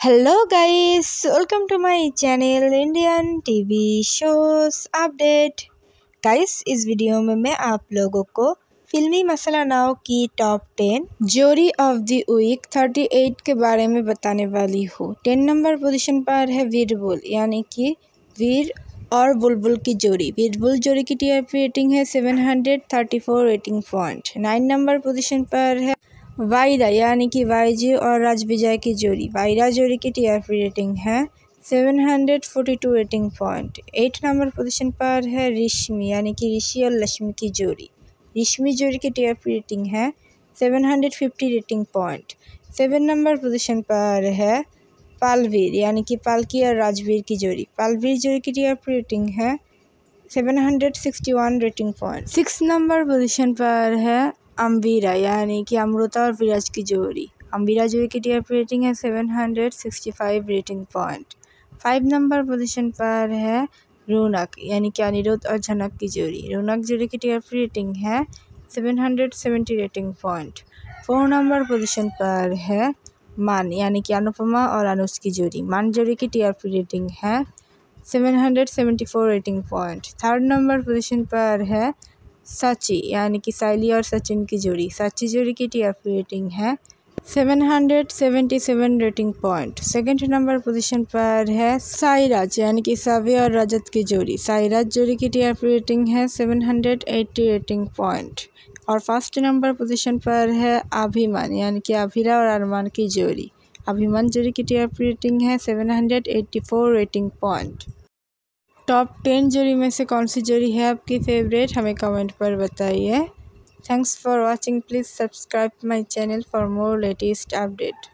Hello guys, welcome to my channel Indian TV shows update. Guys, इस video में मैं आप लोगों को फिल्मी मसाला नाव की टॉप 10 जोड़ी ऑफ द वीक 38 के बारे में बताने वाली हूँ। 10 नंबर पोजीशन पर है वीरबुल यानी कि वीर और बुलबुल की जोड़ी। वीरबुल जोड़ी की टीआरपी रेटिंग है 734 रेटिंग पॉइंट। 9 नंबर पोजीशन पर है वायरा यानी कि वाईजी और राजविजय की जोड़ी। वायरा जोड़ी की टीआरपी रेटिंग है 742 रेटिंग पॉइंट। 8 नंबर पोजीशन पर है रिश्मी यानी कि ऋषि और लक्ष्मी की जोड़ी। रिश्मी जोड़ी की टीआरपी रेटिंग है 750 रेटिंग पॉइंट। 7 नंबर पोजीशन पर है पालवीर यानी कि पालकी और राजवीर की जोड़ी। पालवीर जोड़ी की टीआरपी रेटिंग है 761 रेटिंग पॉइंट। 6 नंबर पोजीशन पर है अम्बीरा यानी कि अमृता और विराज की जोड़ी। अम्बीरा जोड़ी की टीआरपी रेटिंग है 765 रेटिंग पॉइंट। 5 नंबर पोजीशन पर है रौनक यानी कि अनिरुद्ध और झनक की जोड़ी। रौनक जोड़ी की टीआरपी रेटिंग है 770 रेटिंग पॉइंट। 4 नंबर पोजीशन पर है मान यानी कि अनुपमा और अनुज की जोड़ी। मान जोड़ी की टीआरपी रेटिंग है 774 rating point. 3rd number position पर है साची यानी कि साइली और सचिन की जोड़ी। साची जोड़ी की टीआरपी रेटिंग है 777 rating point. 2nd number position पर है साईराज यानी कि सावी और रजत की जोड़ी। साईराज जोड़ी की टीआरपी रेटिंग है 780 रेटिंग पॉइंट। और 1st नंबर पोजीशन पर है अभिमान यानी कि अभिरा और अरमान की जोड़ी। अभिमान जोड़ी की टीआरपी रेटिंग है 784 रेटिंग पॉइंट। टॉप 10 जोड़ी में से कौन सी जोड़ी है आपकी फेवरेट, हमें कमेंट पर बताइए। Thanks for watching. Please subscribe my channel for more latest update.